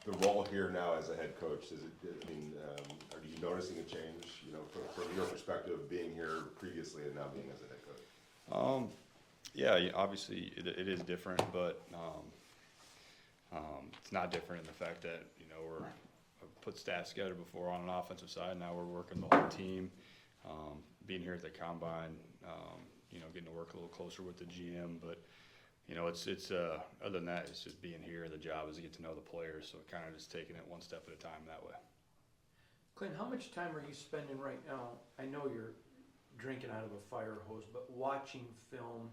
the role here now as a head coach, is it, I mean, are you noticing a change, you know, from your perspective, being here previously and now being as a head coach? Yeah, obviously it is different, but it's not different in the fact that, you know, I've put stats together before on an offensive side. Now we're working the whole team. Being here at the combine, you know, getting to work a little closer with the GM, but you know, it's other than that, it's just being here. The job is to get to know the players, so kind of just taking it one step at a time that way. Clint, how much time are you spending right now? I know you're drinking out of a fire hose, but watching film,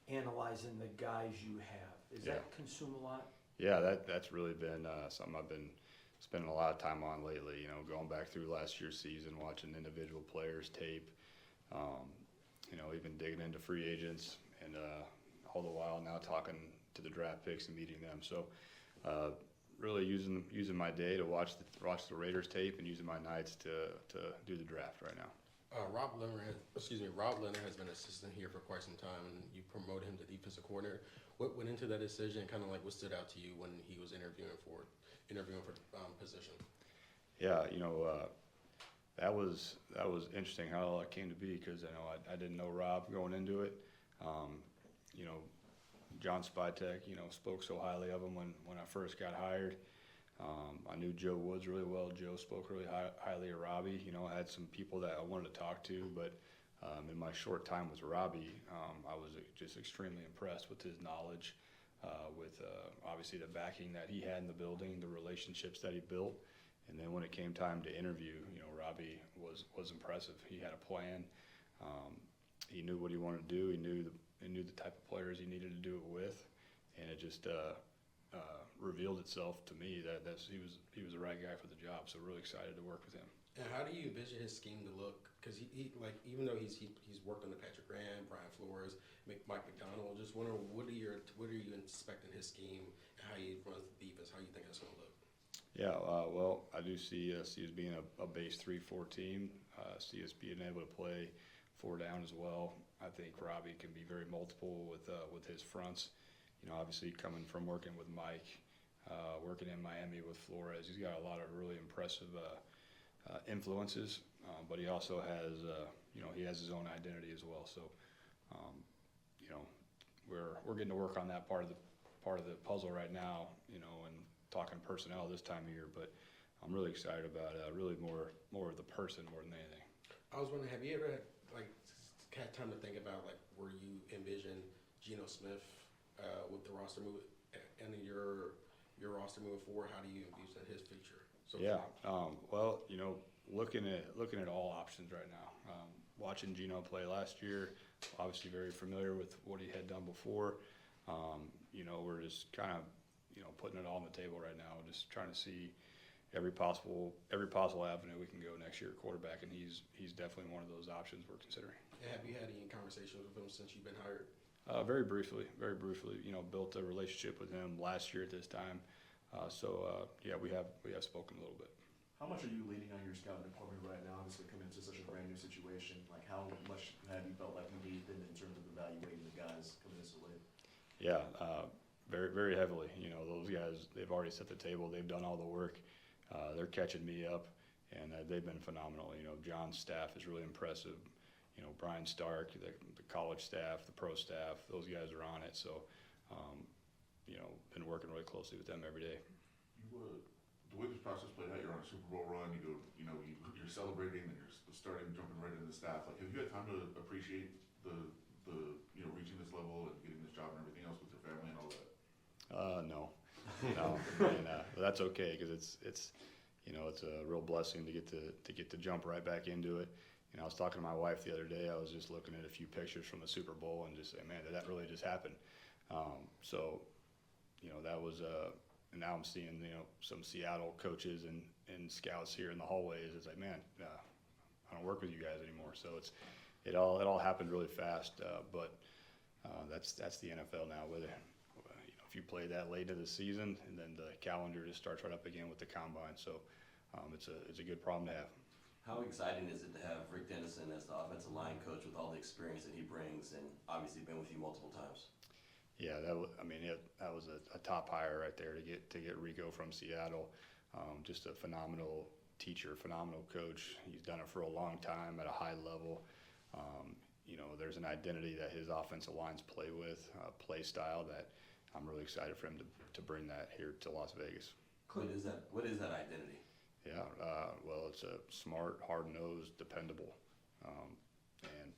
analyzing the guys you have, does that consume a lot? Yeah, that's really been something I've been spending a lot of time on lately. You know, going back through last year's season, watching individual players tape. You know, even digging into free agents, and all the while now talking to the draft picks and meeting them. So, really using my day to watch the Raiders tape, and using my nights to do the draft right now. Rob Leonard has been assistant here for quite some time, and you promoted him to defensive coordinator. What went into that decision? Kind of like what stood out to you when he was interviewing for the position? Yeah, you know, that was interesting how all that came to be, because I didn't know Rob going into it. You know, John Spytek, you know, spoke so highly of him when I first got hired. I knew Joe Woods really well. Joe spoke really highly of Robbie. You know, I had some people that I wanted to talk to, but in my short time with Robbie, I was just extremely impressed with his knowledge, with obviously the backing that he had in the building, the relationships that he built. And then when it came time to interview, you know, Robbie was impressive. He had a plan. He knew what he wanted to do. He knew the type of players he needed to do it with, and it just revealed itself to me that he was the right guy for the job. So really excited to work with him. And how do you envision his scheme to look? Because he like, even though he's worked under Patrick Graham, Brian Flores, Mike McDonald, just wondering what are you expecting his scheme and how he runs the defense? How you think that's going to look? Yeah, well, I do see us being a base 3-4 team. See us being able to play 4 down as well. I think Robbie can be very multiple with his fronts. You know, obviously coming from working with Mike, working in Miami with Flores, he's got a lot of really impressive influences. But he also has, you know, he has his own identity as well. So, you know, we're getting to work on that part of the puzzle right now. You know, and talking personnel this time of year. But I'm really excited about really more of the person more than anything. I was wondering, have you ever had time to think about where you envision Geno Smith with the roster moving and your roster moving forward? How do you envision his future? So well, you know, looking at all options right now. Watching Geno play last year, obviously very familiar with what he had done before. You know, we're just kind of, you know, putting it all on the table right now, just trying to see every possible avenue we can go next year at quarterback, and he's definitely one of those options we're considering. Have you had any conversations with him since you've been hired? Very briefly. You know, built a relationship with him last year at this time. Yeah, we have spoken a little bit. How much are you leaning on your scouting department right now? Obviously, coming into such a brand new situation, like how much have you felt like you need in terms of evaluating the guys coming in so late? Yeah, very, very heavily. You know, those guys, they've already set the table. They've done all the work. They're catching me up, and they've been phenomenal. You know, John's staff is really impressive. You know, Brian Stark, the college staff, the pro staff, those guys are on it. So, you know, been working really closely with them every day. The way this process played out, you're on a Super Bowl run. You're celebrating, and you're starting jumping right into the staff. Like, have you had time to appreciate the you know, reaching this level and getting this job and everything else with your family and all that? No, and that's okay, because it's you know, it's a real blessing to get to jump right back into it. You know, I was talking to my wife the other day. I was just looking at a few pictures from the Super Bowl and just saying, man, did that really just happen? So, you know, that was and now I'm seeing, you know, some Seattle coaches and scouts here in the hallways. It's like, man, I don't work with you guys anymore. So it all happened really fast. But that's the NFL now. Whether, you know, if you play that late in the season, and then the calendar just starts right up again with the combine. So it's a good problem to have. How exciting is it to have Rick Dennison as the offensive line coach with all the experience that he brings, and obviously been with you multiple times? Yeah, I mean, that was a top hire right there to get Rico from Seattle. Just a phenomenal teacher, phenomenal coach. He's done it for a long time at a high level. You know, there's an identity that his offensive lines play with, play style that I'm really excited for him to bring that here to Las Vegas. What is that identity? Yeah, well, it's a smart, hard-nosed, dependable, and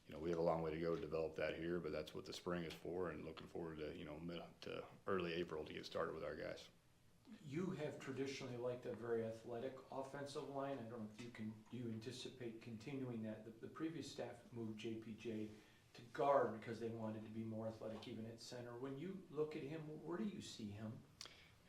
you know we have a long way to go to develop that here. But that's what the spring is for, and looking forward to mid to early April to get started with our guys. You have traditionally liked a very athletic offensive line. I don't know if do you anticipate continuing that? The previous staff moved JPJ to guard because they wanted to be more athletic even at center. When you look at him, where do you see him?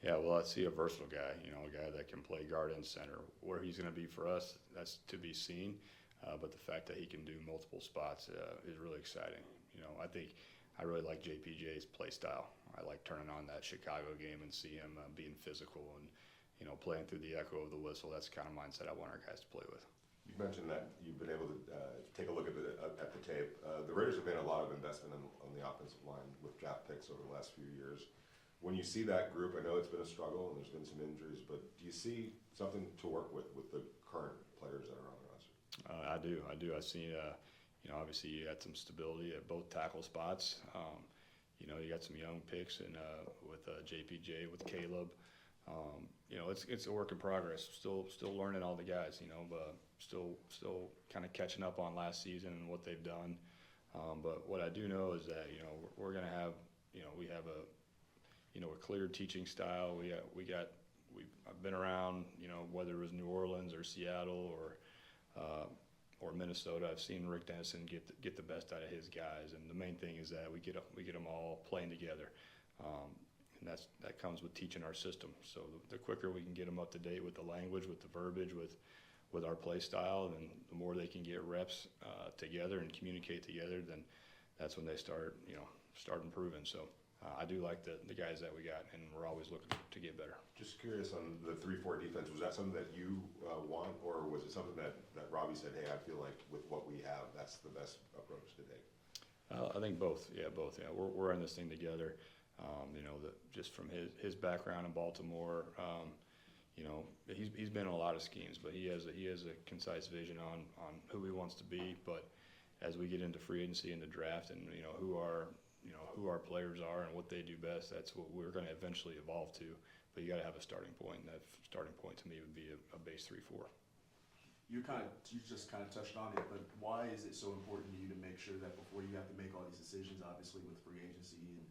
Yeah, well, I see a versatile guy, a guy that can play guard and center. Where he's going to be for us, that's to be seen. But the fact that he can do multiple spots is really exciting. I think I really like JPJ's play style. I like turning on that Chicago game and see him being physical and, playing through the echo of the whistle. That's the kind of mindset I want our guys to play with. You mentioned that you've been able to take a look at the tape. The Raiders have made a lot of investment on the offensive line with draft picks over the last few years. When you see that group, I know it's been a struggle and there's been some injuries, but do you see something to work with the current players that are on the roster? I do. I see, obviously you got some stability at both tackle spots. You got some young picks and with JPJ, with Caleb. It's a work in progress. Still learning all the guys. But still kind of catching up on last season and what they've done. But what I do know is that we're going to have we have a clear teaching style. I've been around whether it was New Orleans or Seattle or Minnesota. I've seen Rick Dennison get the best out of his guys, and the main thing is that we get them all playing together. And that comes with teaching our system. So the quicker we can get them up to date with the language, with the verbiage, with our play style, then the more they can get reps together and communicate together, then that's when they start improving. So I do like the guys that we got, and we're always looking to get better. Just curious on the 3-4 defense, was that something that you want, or was it something that Robbie said, hey, I feel like with what we have, that's the best approach to take? I think both. Yeah, both. Yeah, we're in this thing together. Just from his background in Baltimore, he's been in a lot of schemes, but he has a concise vision on who he wants to be. But as we get into free agency and the draft, and who our players are and what they do best, that's what we're going to eventually evolve to. But you got to have a starting point, and that starting point to me would be a base 3-4. You just kind of touched on it, but why is it so important to you to make sure that before you have to make all these decisions, obviously with free agency and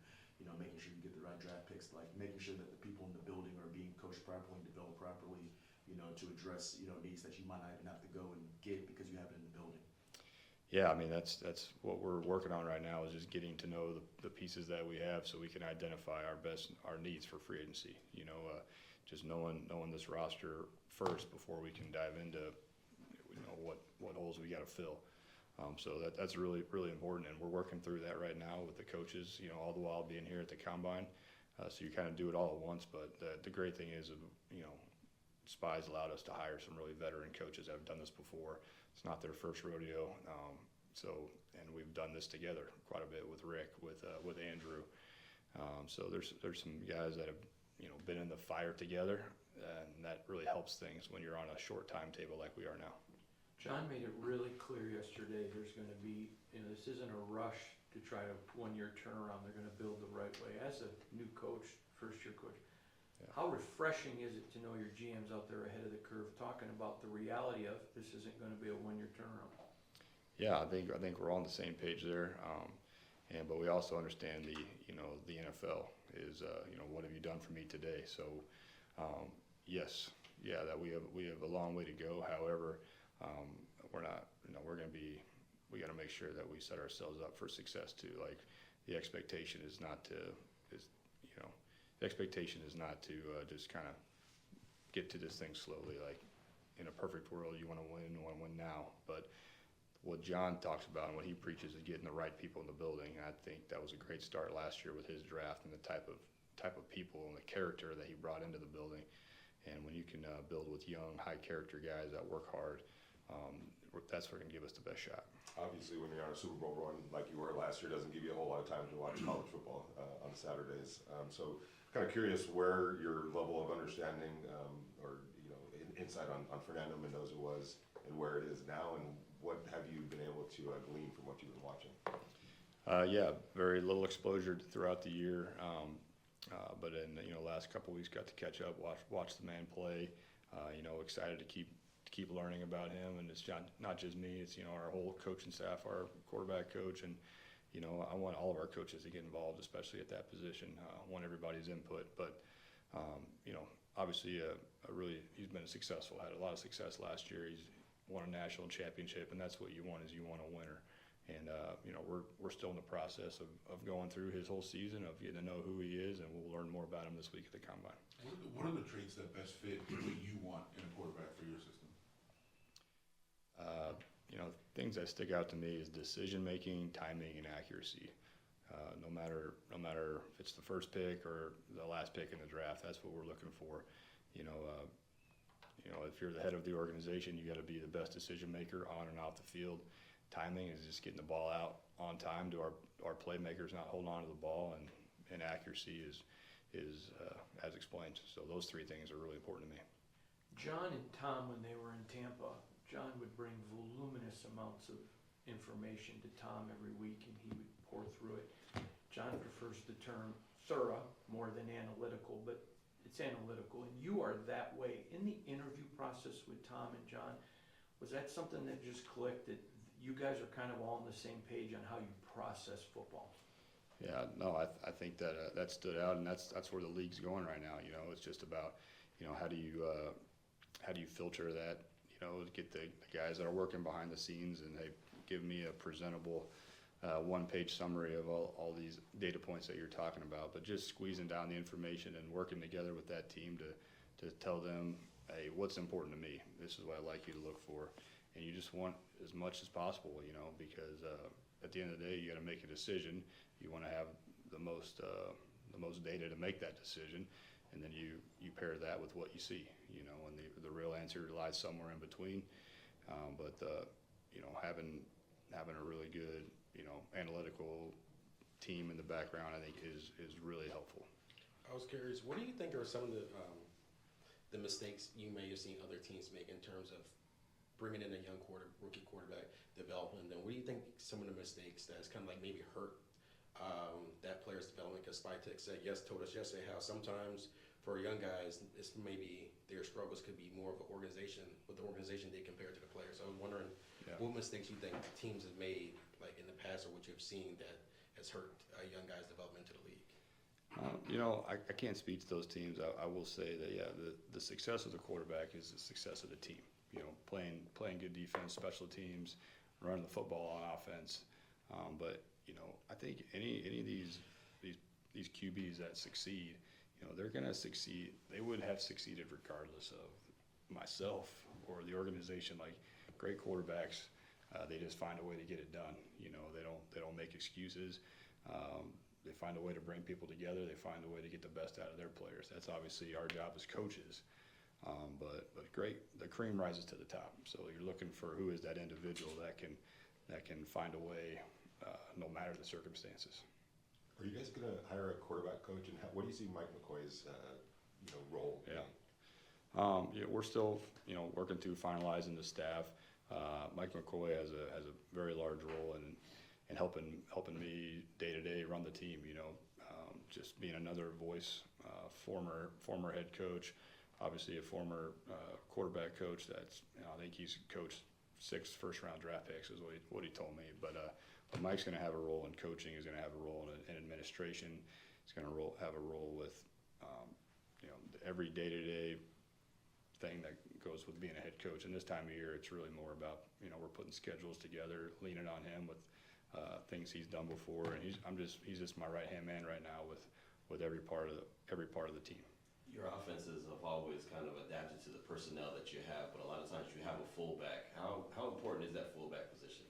making sure you get the right draft picks, like making sure that the people in the building are being coached properly and developed properly, to address needs that you might not even have to go and get because you have it in the building? Yeah, I mean that's what we're working on right now, is just getting to know the pieces that we have so we can identify our needs for free agency. Just knowing this roster first before we can dive into what holes we got to fill. So that's really important, and we're working through that right now with the coaches. All the while being here at the combine, so you kind of do it all at once. But the great thing is, Spies allowed us to hire some really veteran coaches that have done this before. It's not their first rodeo, and we've done this together quite a bit with Rick, with Andrew. So there's some guys that have been in the fire together, and that really helps things when you're on a short timetable like we are now. John made it really clear yesterday, there's going to be, this isn't a rush to try to one-year turnaround. They're going to build the right way. As a new coach, first-year coach, Yeah. How refreshing is it to know your GM's out there ahead of the curve talking about the reality of this isn't going to be a one-year turnaround? Yeah, I think we're all on the same page there, but we also understand the NFL is what have you done for me today? So yes, that we have a long way to go. However, we're not we got to make sure that we set ourselves up for success too. Like the expectation is not to just kind of get to this thing slowly. Like in a perfect world, you want to win now, but what John talks about and what he preaches is getting the right people in the building. And I think that was a great start last year with his draft and the type of people and the character that he brought into the building. And when you can build with young, high character guys that work hard, that's what's going to give us the best shot. Obviously, when you're on a Super Bowl run like you were last year, doesn't give you a whole lot of time to watch college football on Saturdays. So, kind of curious where your level of understanding or insight on Fernando Mendoza was, and where it is now, and what have you been able to glean from what you've been watching? Yeah, very little exposure throughout the year, but in last couple weeks got to catch up, watch the man play. Excited to keep learning about him, and it's not just me. It's our whole coaching staff, our quarterback coach, and I want all of our coaches to get involved, especially at that position. I want everybody's input, but obviously he's been successful. Had a lot of success last year. He's won a national championship, and that's what you want is you want a winner. And we're still in the process of going through his whole season, of getting to know who he is, and we'll learn more about him this week at the Combine. What are the traits that best fit what you want in a quarterback for your system? Things that stick out to me is decision making, timing, and accuracy. No matter if it's the first pick or the last pick in the draft, that's what we're looking for. If you're the head of the organization, you got to be the best decision maker on and off the field. Timing is just getting the ball out on time to our playmakers, not holding on to the ball, and accuracy is as explained. So those three things are really important to me. John and Tom, when they were in Tampa, John would bring voluminous amounts of information to Tom every week, and he would pour through it. John prefers the term thorough more than analytical, but it's analytical, and you are that way. In the interview process with Tom and John, was that something that just clicked, that you guys are kind of all on the same page on how you process football? Yeah, no, I think that that stood out, and that's where the league's going right now. It's just about how do you filter that, get the guys that are working behind the scenes, and they give me a presentable one-page summary of all these data points that you're talking about, but just squeezing down the information and working together with that team to tell them, hey, what's important to me? This is what I'd like you to look for. And you just want as much as possible, because at the end of the day, you got to make a decision. You want to have the most data to make that decision, and then you pair that with what you see, and the real answer lies somewhere in between. But having a really good, analytical team in the background, I think is really helpful. I was curious, what do you think are some of the mistakes you may have seen other teams make in terms of bringing in a young rookie quarterback, developing them? What do you think some of the mistakes that's kind of like maybe hurt that player's development? Because Spytek told us yesterday how sometimes for young guys, it's maybe their struggles could be more of an organization, with the organization they compare to the players. So I was wondering what mistakes you think teams have made, like in the past, or what you've seen that has hurt a young guy's development to the league. I can't speak to those teams. I will say that the success of the quarterback is the success of the team. Playing good defense, special teams, running the football on offense. But I think any of these QBs that succeed, they're going to succeed. They would have succeeded regardless of myself or the organization. Like great quarterbacks, they just find a way to get it done. They don't make excuses. They find a way to bring people together. They find a way to get the best out of their players. That's obviously our job as coaches. But great, the cream rises to the top. So you're looking for who is that individual that can find a way, no matter the circumstances. Are you guys going to hire a quarterback coach, and what do you see Mike McCoy's role? Yeah, we're still working through finalizing the staff. Mike McCoy has a very large role in helping me day to day run the team. Just being another voice, former head coach. Obviously a former quarterback coach that's, I think he's coached 6 first-round draft picks is what he told me. But Mike's going to have a role in coaching. He's going to have a role in administration. He's going to have a role with, every day-to-day thing that goes with being a head coach. And this time of year, it's really more about, we're putting schedules together, leaning on him with things he's done before. And he's just my right-hand man right now with every part of the team. Your offenses have always kind of adapted to the personnel that you have, but a lot of times you have a fullback. How important is that fullback position?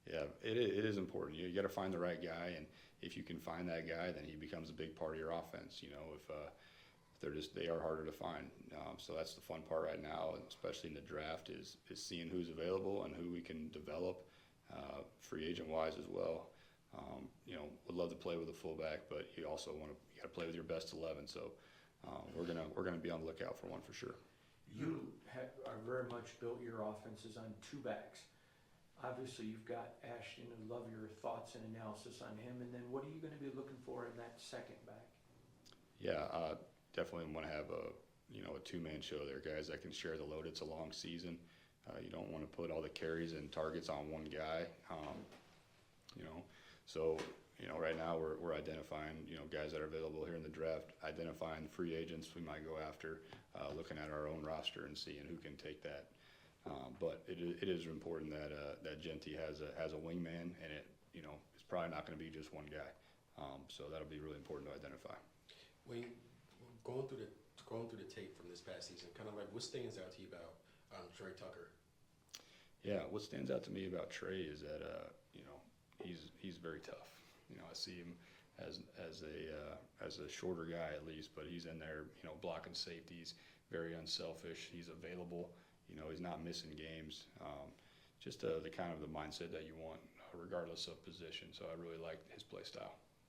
Yeah, it is important. You got to find the right guy, and if you can find that guy, then he becomes a big part of your offense. If they are harder to find. So that's the fun part right now, and especially in the draft, is seeing who's available and who we can develop, free agent wise as well. You know, would love to play with a fullback, but you also you got to play with your best 11. So we're gonna be on the lookout for one for sure. You are very much built your offenses on two backs. Obviously, you've got Ashton. I'd love your thoughts and analysis on him. And then what are you going to be looking for in that second back? Yeah, definitely want to have a two-man show there, guys that can share the load. It's a long season. You don't want to put all the carries and targets on one guy. So right now we're identifying guys that are available here in the draft, identifying free agents we might go after, looking at our own roster and seeing who can take that. But it is important that Genty has a wingman, and it's probably not going to be just one guy. So that'll be really important to identify. When you going through the tape from this past season, kind of like what stands out to you about Trey Tucker? Yeah, what stands out to me about Trey is that he's very tough. I see him as a shorter guy at least, but he's in there blocking safeties, very unselfish. He's available. He's not missing games. Just the kind of the mindset that you want regardless of position. So I really like his play style.